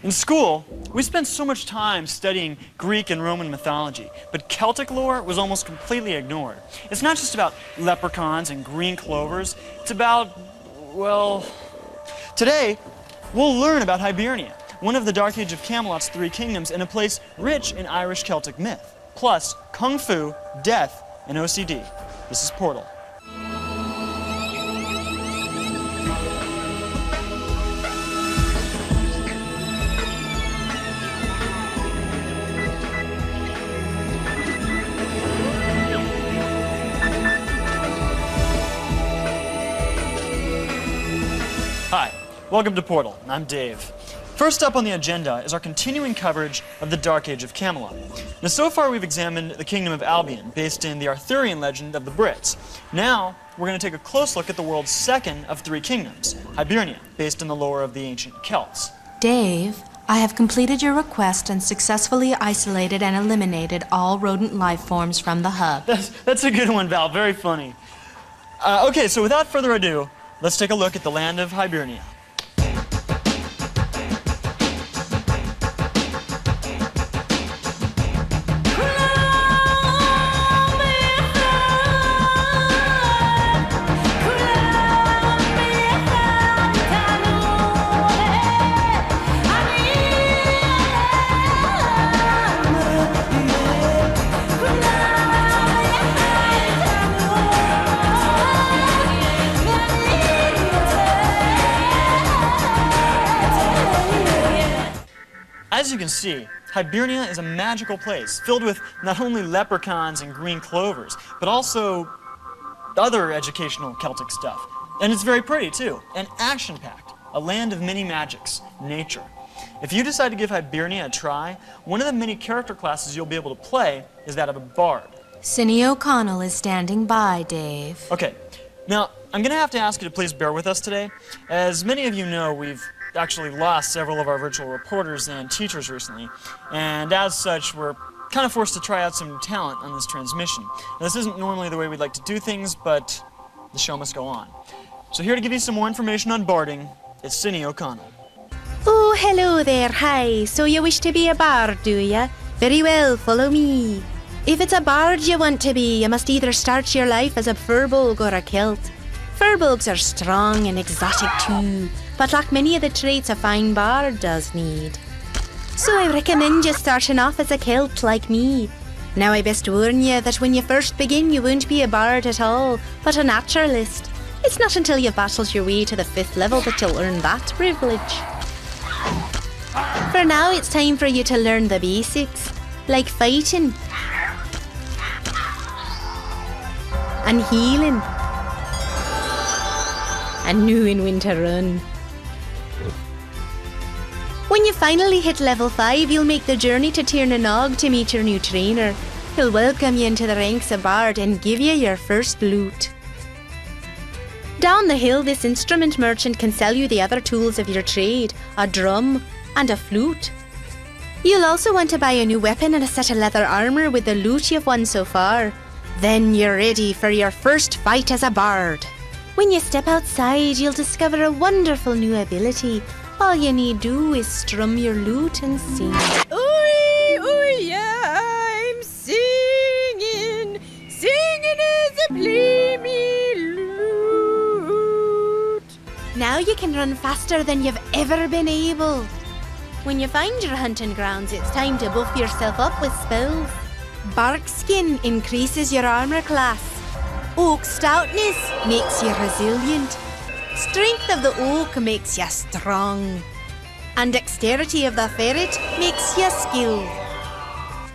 In school, we spent so much time studying Greek and Roman mythology, but Celtic lore was almost completely ignored. It's not just about leprechauns and green clovers, it's about, well... Today, we'll learn about Hibernia, one of the Dark Age of Camelot's 3 kingdoms and a place rich in Irish Celtic myth, plus kung fu, death, and OCD. This is Portal. Hi, welcome to Portal. I'm Dave. First up on the agenda is our continuing coverage of the Dark Age of Camelot. Now, so far we've examined the Kingdom of Albion, based in the Arthurian legend of the Brits. Now, we're going to take a close look at the world's second of 3 kingdoms, Hibernia, based in the lore of the ancient Celts. Dave, I have completed your request and successfully isolated and eliminated all rodent life forms from the hub. That's a good one, Val. Very funny. Okay, so without further ado, let's take a look at the land of Hibernia. As you can see, Hibernia is a magical place filled with not only leprechauns and green clovers, but also other educational Celtic stuff. And it's very pretty too, and action-packed, a land of many magics, nature. If you decide to give Hibernia a try, one of the many character classes you'll be able to play is that of a bard. Sinny O'Connell is standing by, Dave. Okay, now I'm gonna have to ask you to please bear with us today. As many of you know, we've actually lost several of our virtual reporters and teachers recently, and as such, we're kind of forced to try out some new talent on this transmission. Now, this isn't normally the way we'd like to do things, but the show must go on. So here to give you some more information on barding, it's Sinny O'Connell. Oh, hello there, hi. So you wish to be a bard, do ya? Very well, follow me. If it's a bard you want to be, you must either start your life as a furbolg or a Celt. Furbolgs are strong and exotic too, but lack many of the traits a fine bard does need. So I recommend you starting off as a Celt like me. Now I best warn you that when you first begin you won't be a bard at all, but a naturalist. It's not until you've battled your way to the 5th level that you'll earn that privilege. For now it's time for you to learn the basics, like fighting and healing and knowing when to run. When you finally hit level 5, you'll make the journey to Tir na Nog to meet your new trainer. He'll welcome you into the ranks of bard and give you your first loot. Down the hill, this instrument merchant can sell you the other tools of your trade, a drum and a flute. You'll also want to buy a new weapon and a set of leather armor with the loot you've won so far. Then you're ready for your first fight as a bard. When you step outside, you'll discover a wonderful new ability. All you need do is strum your lute and sing. Oi, oi, yeah, I'm singing. Singing as I play me lute. Now you can run faster than you've ever been able. When you find your hunting grounds, it's time to buff yourself up with spells. Bark skin increases your armor class. Oak stoutness makes you resilient. Strength of the oak makes you strong. And dexterity of the ferret makes you skilled.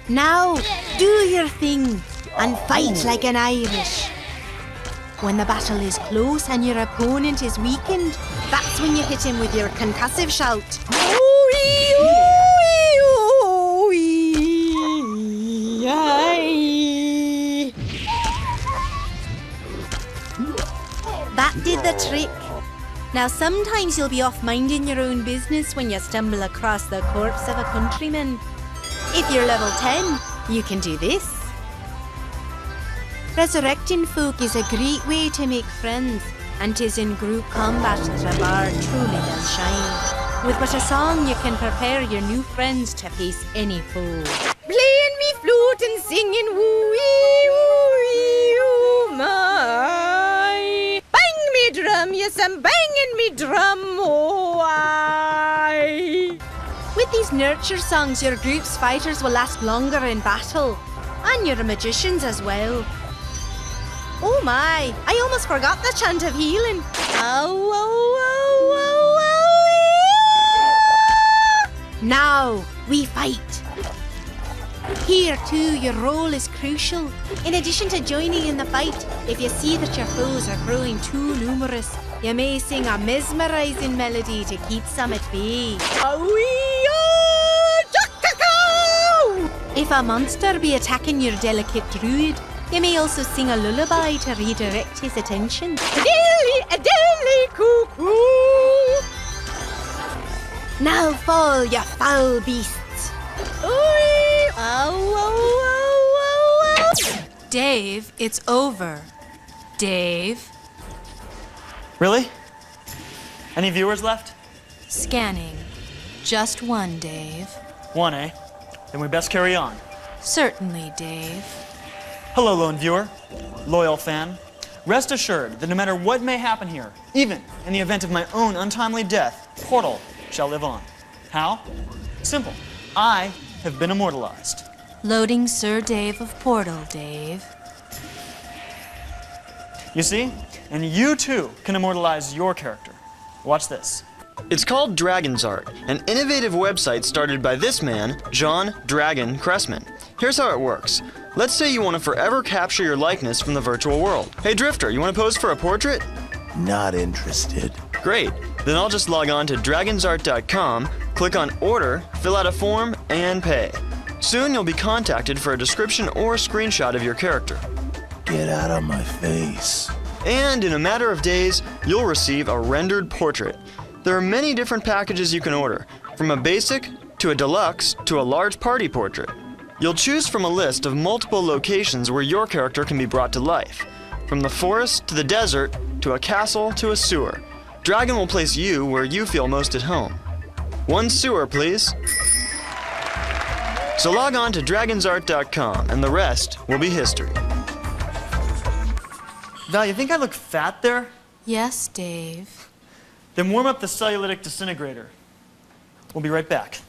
Now, do your thing and fight like an Irish. When the battle is close and your opponent is weakened, that's when you hit him with your concussive shout. That did the trick. Now sometimes you'll be off minding your own business when you stumble across the corpse of a countryman. If you're level 10, you can do this. Resurrecting folk is a great way to make friends, and 'tis in group combat that a bard truly does shine. With but a song, you can prepare your new friends to face any foe. Playing me flute and singing woo-wee, woo-wee, oh my. Bang me drum, yes, I'm banging me drum, oh I. With these nurture songs, your group's fighters will last longer in battle. And your magicians as well. Oh my, I almost forgot the chant of healing. Ow, ow, ow, ow, ow. Now, we fight. Here, too, your role is crucial. In addition to joining in the fight, if you see that your foes are growing too numerous, you may sing a mesmerizing melody to keep some at bay. If a monster be attacking your delicate druid, you may also sing a lullaby to redirect his attention. A-dilly, cuckoo. Now fall, you foul beasts. Ooh, ow, ow, ow, ow, ow. Dave, it's over. Dave. Really? Any viewers left? Scanning. Just one, Dave. One, eh? Then we best carry on. Certainly, Dave. Hello, lone viewer, loyal fan. Rest assured that no matter what may happen here, even in the event of my own untimely death, Portal shall live on. How? Simple. I have been immortalized. Loading Sir Dave of Portal, Dave. You see? And you too can immortalize your character. Watch this. It's called Dragonsart, an innovative website started by this man, John Dragon Cressman. Here's how it works. Let's say you want to forever capture your likeness from the virtual world. Hey Drifter, you want to pose for a portrait? Not interested. Great. Then I'll just log on to dragonsart.com, click on Order, fill out a form, and pay. Soon you'll be contacted for a description or screenshot of your character. Get out of my face. And in a matter of days, you'll receive a rendered portrait. There are many different packages you can order, from a basic to a deluxe to a large party portrait. You'll choose from a list of multiple locations where your character can be brought to life, from the forest to the desert to a castle to a sewer. Dragon will place you where you feel most at home. One sewer, please. So log on to dragonsart.com and the rest will be history. Val, you think I look fat there? Yes, Dave. Then warm up the cellulitic disintegrator. We'll be right back.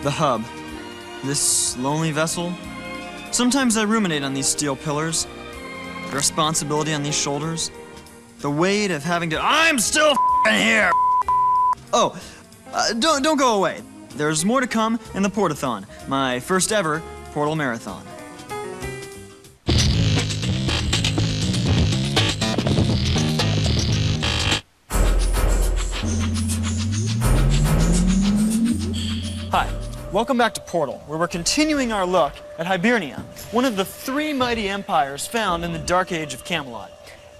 The hub. This lonely vessel. Sometimes I ruminate on these steel pillars. The responsibility on these shoulders. The weight of having to. I'm still here! Oh, don't go away. There's more to come in the Portathon, my first ever Portal Marathon. Hi, welcome back to Portal, where we're continuing our look at Hibernia, one of the three mighty empires found in the Dark Age of Camelot.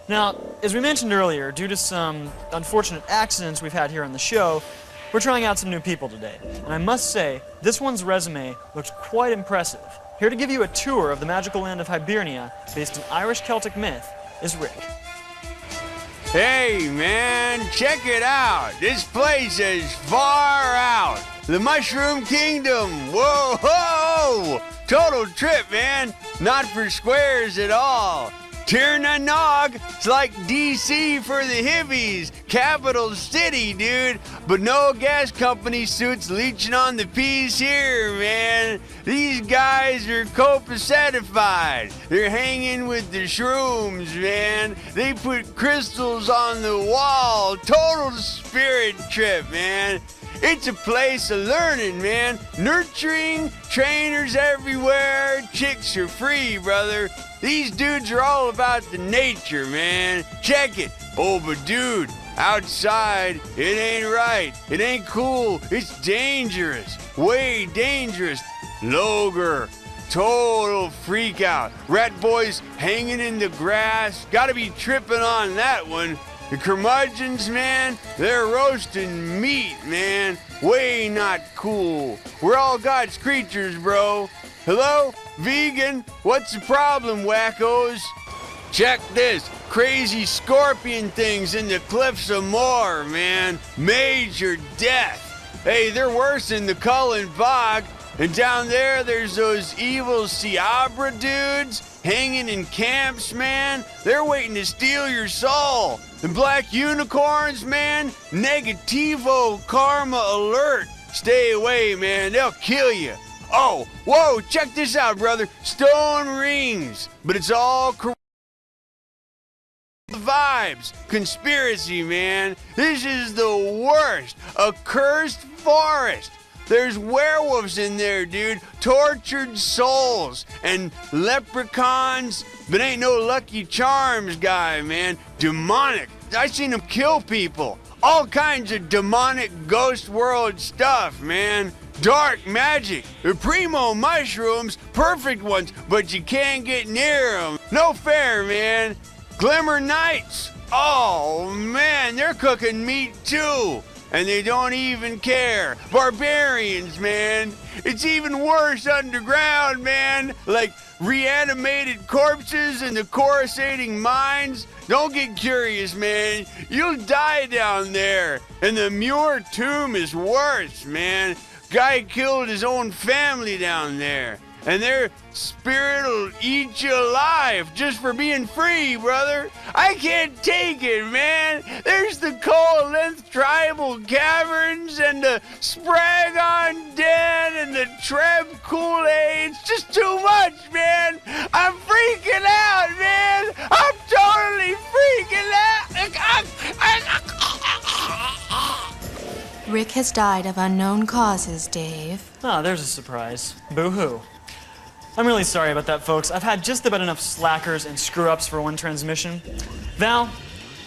Now, as we mentioned earlier, due to some unfortunate accidents we've had here on the show, we're trying out some new people today. And I must say, this one's resume looks quite impressive. Here to give you a tour of the magical land of Hibernia, based in Irish Celtic myth, is Rick. Hey man, check it out. This place is far out. The Mushroom Kingdom. Whoa, ho! Total trip, man. Not for squares at all. Tirnanog. It's like DC for the hippies. Capital City, dude. But no gas company suits leeching on the peas here, man. These guys are copacetic. They're hanging with the shrooms, man. They put crystals on the wall. Total spirit trip, man. It's a place of learning, man. Nurturing, trainers everywhere. Chicks are free, brother. These dudes are all about the nature, man. Check it. Oh, but dude, outside, it ain't right. It ain't cool. It's dangerous. Way dangerous. Loger. Total freak out. Rat boys hanging in the grass. Gotta be tripping on that one. The curmudgeons, man, they're roasting meat, man. Way not cool. We're all God's creatures, bro. Hello? Vegan? What's the problem, wackos? Check this. Crazy scorpion things in the cliffs of Moor, man. Major death. Hey, they're worse than the Cullen Bog. And down there, there's those evil Ciabra dudes hanging in camps, man. They're waiting to steal your soul. The black unicorns, man. Negativo karma alert. Stay away, man. They'll kill you. Oh, whoa, check this out, brother. Stone rings. But it's all vibes. Conspiracy, man. This is the worst. A cursed forest. There's werewolves in there, dude. Tortured souls and leprechauns. But ain't no Lucky Charms guy, man. Demonic. I seen him kill people. All kinds of demonic ghost world stuff, man. Dark magic. The primo mushrooms, perfect ones, but you can't get near them. No fair, man. Glimmer Knights. Oh, man, they're cooking meat too. And they don't even care. Barbarians, man. It's even worse underground, man. Like reanimated corpses in the coruscating mines. Don't get curious, man. You'll die down there. And the Muir tomb is worse, man. Guy killed his own family down there. And their spirit will eat you alive just for being free, brother. I can't take it, man. There's the Koalinth tribal caverns and the Spragon Den and the Treb Kool-Aid. It's just too much, man. I'm freaking out, man. I'm totally freaking out. Rick has died of unknown causes, Dave. Ah, there's a surprise. Boo-hoo. I'm really sorry about that, folks. I've had just about enough slackers and screw-ups for one transmission. Val,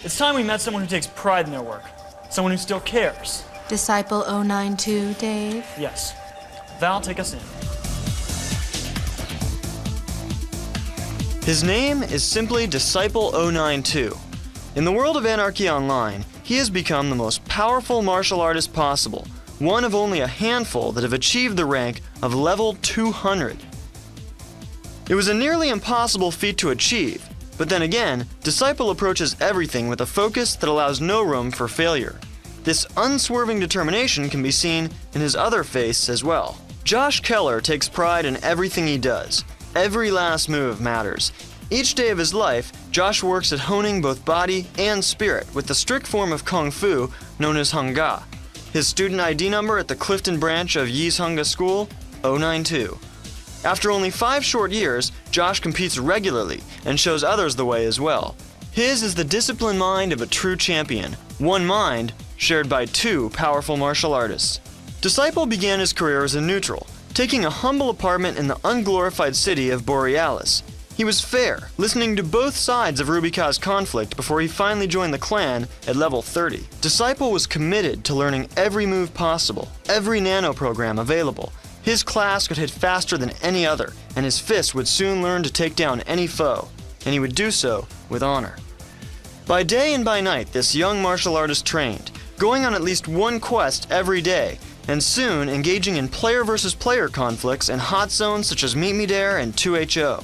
it's time we met someone who takes pride in their work. Someone who still cares. Disciple 092, Dave? Yes. Val, take us in. His name is simply Disciple 092. In the world of Anarchy Online, he has become the most powerful martial artist possible, one of only a handful that have achieved the rank of level 200. It was a nearly impossible feat to achieve, but then again, Disciple approaches everything with a focus that allows no room for failure. This unswerving determination can be seen in his other face as well. Josh Keller takes pride in everything he does. Every last move matters. Each day of his life, Josh works at honing both body and spirit with the strict form of Kung Fu known as Hung-Ga. His student ID number at the Clifton branch of Yi's Hung-Ga School, 092. After only 5 short years, Josh competes regularly and shows others the way as well. His is the disciplined mind of a true champion, one mind shared by 2 powerful martial artists. Disciple began his career as a neutral, taking a humble apartment in the unglorified city of Borealis. He was fair, listening to both sides of Rubika's conflict before he finally joined the clan at level 30. Disciple was committed to learning every move possible, every nano program available. His class could hit faster than any other, and his fists would soon learn to take down any foe, and he would do so with honor. By day and by night, this young martial artist trained, going on at least one quest every day, and soon engaging in player versus player conflicts in hot zones such as Meet Me There and 2HO.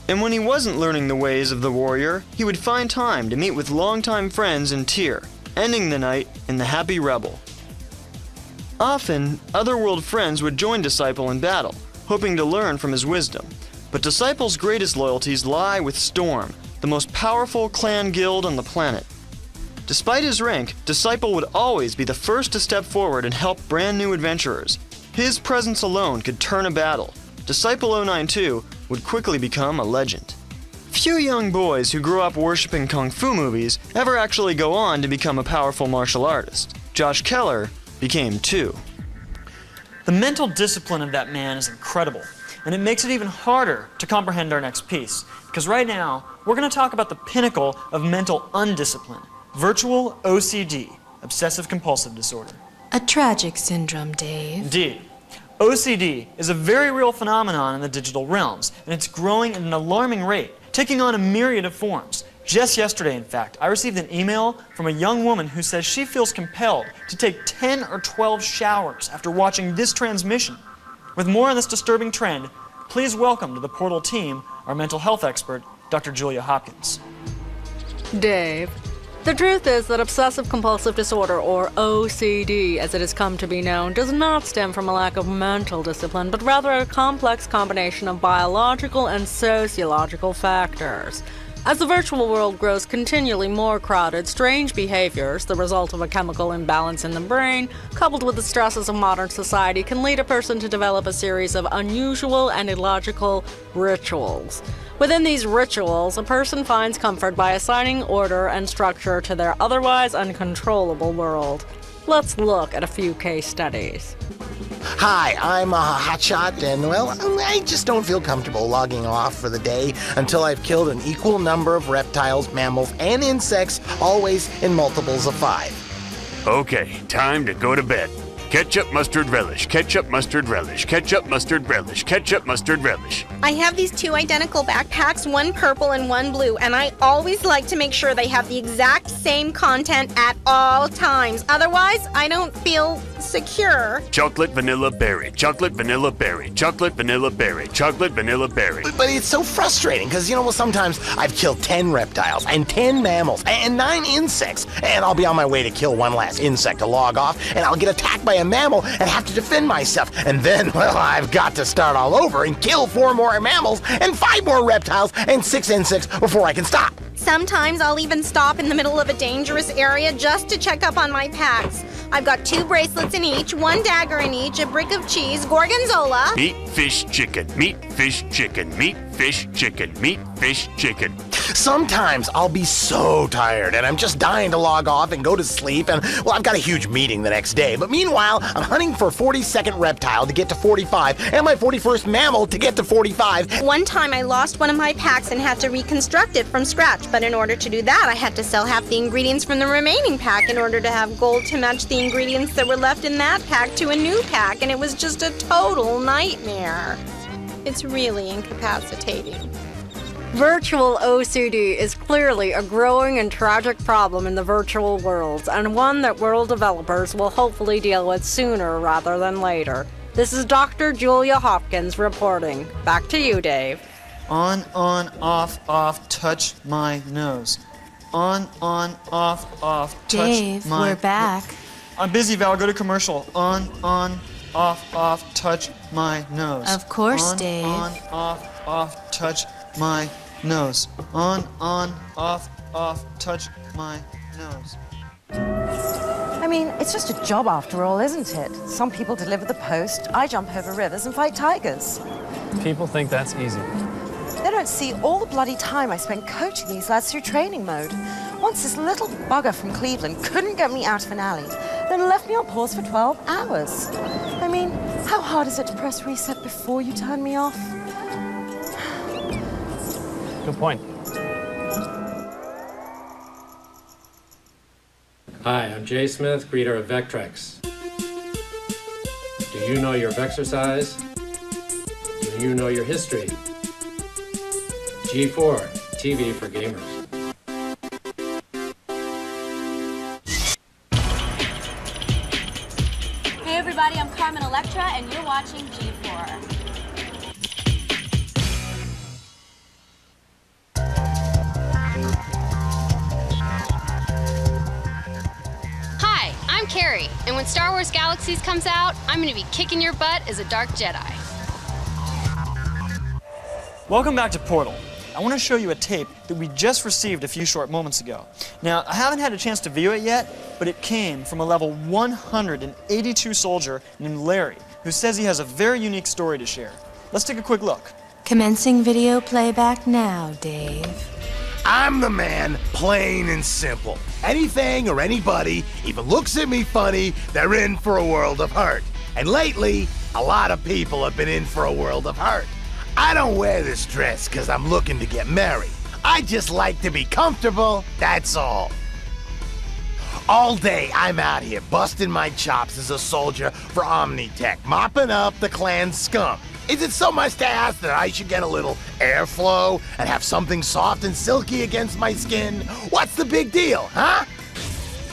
And when he wasn't learning the ways of the warrior, he would find time to meet with longtime friends in Tyr, ending the night in the Happy Rebel. Often, otherworld friends would join Disciple in battle, hoping to learn from his wisdom. But Disciple's greatest loyalties lie with Storm, the most powerful clan guild on the planet. Despite his rank, Disciple would always be the first to step forward and help brand new adventurers. His presence alone could turn a battle. Disciple 092 would quickly become a legend. Few young boys who grew up worshipping Kung Fu movies ever actually go on to become a powerful martial artist. Josh Keller became 2. The mental discipline of that man is incredible, and it makes it even harder to comprehend our next piece, because right now, we're going to talk about the pinnacle of mental undiscipline, virtual OCD, obsessive compulsive disorder. A tragic syndrome, Dave. Indeed. OCD is a very real phenomenon in the digital realms, and it's growing at an alarming rate, taking on a myriad of forms. Just yesterday, in fact, I received an email from a young woman who says she feels compelled to take 10 or 12 showers after watching this transmission. With more on this disturbing trend, please welcome to the Portal team our mental health expert, Dr. Julia Hopkins. Dave, the truth is that obsessive compulsive disorder, or OCD as it has come to be known, does not stem from a lack of mental discipline, but rather a complex combination of biological and sociological factors. As the virtual world grows continually more crowded, strange behaviors, the result of a chemical imbalance in the brain, coupled with the stresses of modern society, can lead a person to develop a series of unusual and illogical rituals. Within these rituals, a person finds comfort by assigning order and structure to their otherwise uncontrollable world. Let's look at a few case studies. Hi, I'm a hotshot, and well, I just don't feel comfortable logging off for the day until I've killed an equal number of reptiles, mammals, and insects, always in multiples of 5. Okay, time to go to bed. Ketchup, mustard, relish. Ketchup, mustard, relish. Ketchup, mustard, relish. Ketchup, mustard, relish. I have these 2 identical backpacks, one purple and one blue, and I always like to make sure they have the exact same content at all times. Otherwise, I don't feel secure. Chocolate, vanilla, berry. Chocolate, vanilla, berry. Chocolate, vanilla, berry. Chocolate, vanilla, berry. But it's so frustrating, because, sometimes I've killed 10 reptiles, and 10 mammals, and 9 insects, and I'll be on my way to kill one last insect to log off, and I'll get attacked by a mammal and have to defend myself. And then, well, I've got to start all over and kill 4 more mammals and 5 more reptiles and 6 insects before I can stop. Sometimes I'll even stop in the middle of a dangerous area just to check up on my packs. I've got 2 bracelets in each, 1 dagger in each, a brick of cheese, gorgonzola. Meat, fish, chicken. Meat, fish, chicken. Meat, fish, chicken. Meat, fish, chicken. Sometimes I'll be so tired and I'm just dying to log off and go to sleep, and, well, I've got a huge meeting the next day. But meanwhile, I'm hunting for a 42nd reptile to get to 45 and my 41st mammal to get to 45. One time I lost one of my packs and had to reconstruct it from scratch, but in order to do that, I had to sell half the ingredients from the remaining pack in order to have gold to match the ingredients that were left in that pack to a new pack, and it was just a total nightmare. It's really incapacitating. Virtual OCD is clearly a growing and tragic problem in the virtual worlds, and one that world developers will hopefully deal with sooner rather than later. This is Dr. Julia Hopkins reporting. Back to you, Dave. On, off, touch my nose. On, off, touch Dave, my... we're back. I'm busy, Val. Go to commercial. On, off, touch my nose. Of course, on, Dave. On, off, touch my nose. On, off, touch my nose. I mean, it's just a job after all, isn't it? Some people deliver the post, I jump over rivers and fight tigers. People think that's easy. They don't see all the bloody time I spent coaching these lads through training mode. Once this little bugger from Cleveland couldn't get me out of an alley, then left me on pause for 12 hours. I mean, how hard is it to press reset before you turn me off? Good point. Hi, I'm Jay Smith, creator of Vectrex. Do you know your Vectrex? Do you know your history? G4, TV for gamers. Hey everybody, I'm Carmen Electra and you're watching G4. Hi, I'm Carrie, and when Star Wars Galaxies comes out, I'm going to be kicking your butt as a Dark Jedi. Welcome back to Portal. I want to show you a tape that we just received a few short moments ago. Now, I haven't had a chance to view it yet, but it came from a level 182 soldier named Larry, who says he has a very unique story to share. Let's take a quick look. Commencing video playback now, Dave. I'm the man, plain and simple. Anything or anybody even looks at me funny, they're in for a world of hurt. And lately, a lot of people have been in for a world of hurt. I don't wear this dress because I'm looking to get married. I just like to be comfortable, that's all. All day, I'm out here busting my chops as a soldier for Omnitech, mopping up the clan's scum. Is it so much to ask that I should get a little airflow and have something soft and silky against my skin? What's the big deal, huh?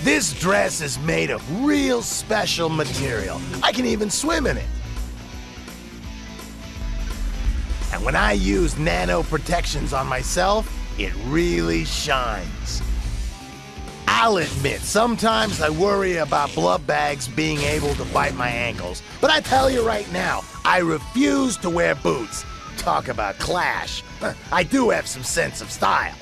This dress is made of real special material. I can even swim in it. And when I use nano protections on myself, it really shines. I'll admit, sometimes I worry about blood bags being able to bite my ankles. But I tell you right now, I refuse to wear boots. Talk about clash. I do have some sense of style.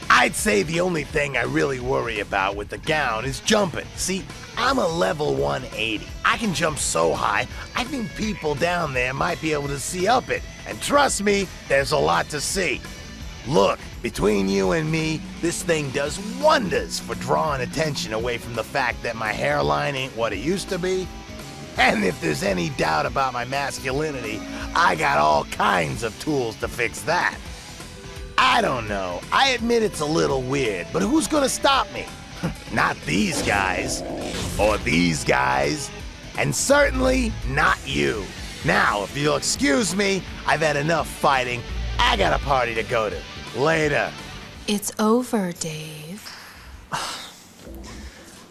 I'd say the only thing I really worry about with the gown is jumping. See, I'm a level 180. I can jump so high, I think people down there might be able to see up it. And trust me, there's a lot to see. Look, between you and me, this thing does wonders for drawing attention away from the fact that my hairline ain't what it used to be. And if there's any doubt about my masculinity, I got all kinds of tools to fix that. I don't know. I admit it's a little weird, but who's gonna stop me? Not these guys. Or these guys. And certainly not you. Now, if you'll excuse me, I've had enough fighting. I got a party to go to. Later. It's over, Dave.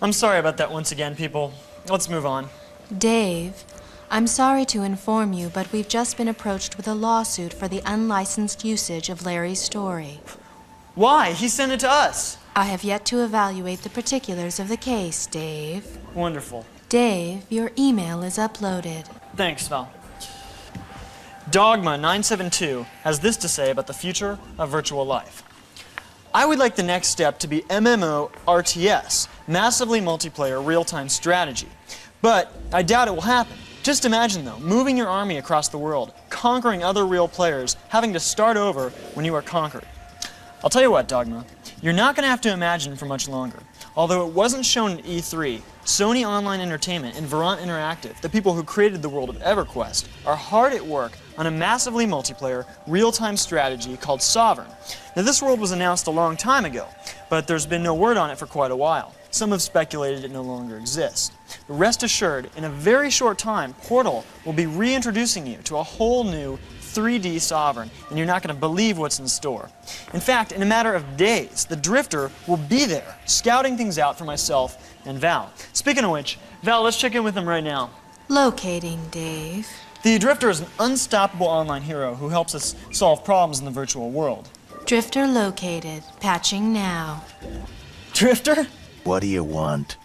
I'm sorry about that once again, people. Let's move on. Dave, I'm sorry to inform you, but we've just been approached with a lawsuit for the unlicensed usage of Larry's story. Why? He sent it to us. I have yet to evaluate the particulars of the case, Dave. Wonderful. Dave, your email is uploaded. Thanks, Val. Dogma972 has this to say about the future of virtual life. I would like the next step to be MMORTS, massively multiplayer real-time strategy. But I doubt it will happen. Just imagine, though, moving your army across the world, conquering other real players, having to start over when you are conquered. I'll tell you what, Dogma, you're not going to have to imagine for much longer. Although it wasn't shown at E3, Sony Online Entertainment and Verant Interactive, the people who created the world of EverQuest, are hard at work on a massively multiplayer, real-time strategy called Sovereign. Now, this world was announced a long time ago, but there's been no word on it for quite a while. Some have speculated it no longer exists. But rest assured, in a very short time, Portal will be reintroducing you to a whole new 3D Sovereign, and you're not going to believe what's in store. In fact, in a matter of days, the Drifter will be there, scouting things out for myself and Val. Speaking of which, Val, let's check in with him right now. Locating, Dave. The Drifter is an unstoppable online hero who helps us solve problems in the virtual world. Drifter located. Patching now. Drifter? What do you want?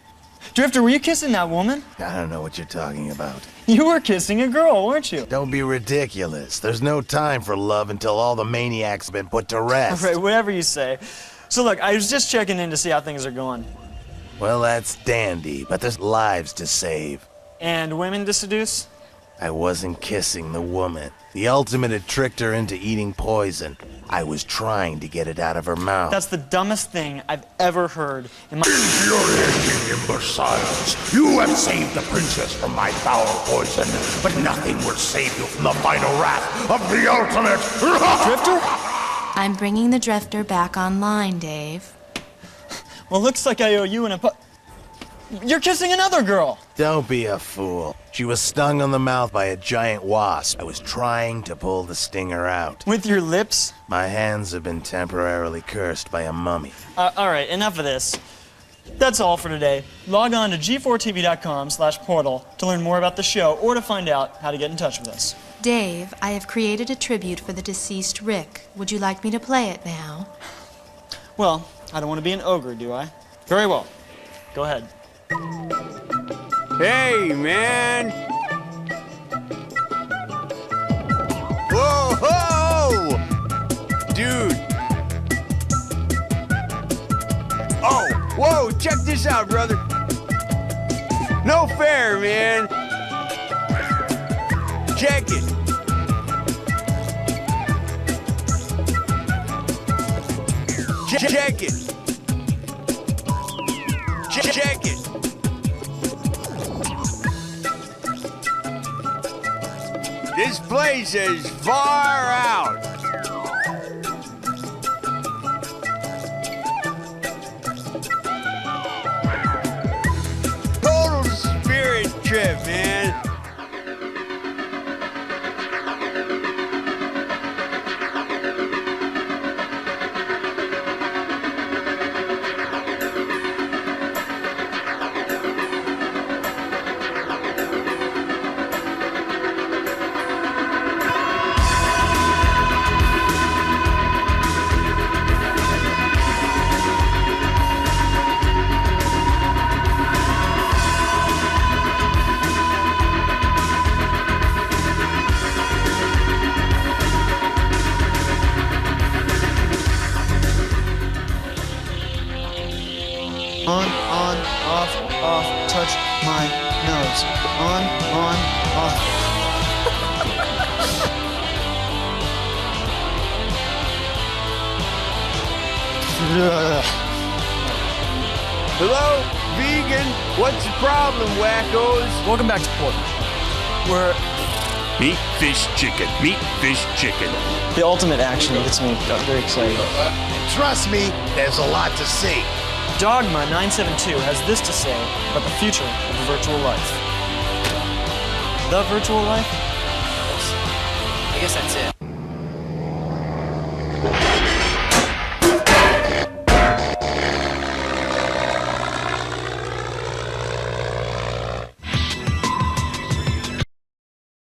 Drifter, were you kissing that woman? I don't know what you're talking about. You were kissing a girl, weren't you? Don't be ridiculous. There's no time for love until all the maniacs have been put to rest. All right, whatever you say. So look, I was just checking in to see how things are going. Well, that's dandy, but there's lives to save. And women to seduce? I wasn't kissing the woman. The ultimate had tricked her into eating poison. I was trying to get it out of her mouth. That's the dumbest thing I've ever heard in my... Infuriating imbeciles! You have saved the princess from my foul poison, but nothing will save you from the final wrath of the ultimate... Drifter? I'm bringing the Drifter back online, Dave. Well, looks like I owe you an apology. You're kissing another girl! Don't be a fool. She was stung on the mouth by a giant wasp. I was trying to pull the stinger out. With your lips? My hands have been temporarily cursed by a mummy. Alright, enough of this. That's all for today. Log on to g4tv.com/portal to learn more about the show or to find out how to get in touch with us. Dave, I have created a tribute for the deceased Rick. Would you like me to play it now? Well, I don't want to be an ogre, do I? Very well. Go ahead. Hey, man! Whoa, whoa! Dude! Oh, whoa, check this out, brother! No fair, man! Check it! Check it! Check it! This place is far out. Total spirit trip, man. On, off, touch my nose. On, off. Hello, vegan? What's the problem, wackos? Welcome back to Portland. We're Meat, fish, chicken. Meat, fish, chicken. The ultimate action gets me very excited. Trust me, there's a lot to see. Dogma 972 has this to say about the future of the virtual life. The virtual life? I guess that's it.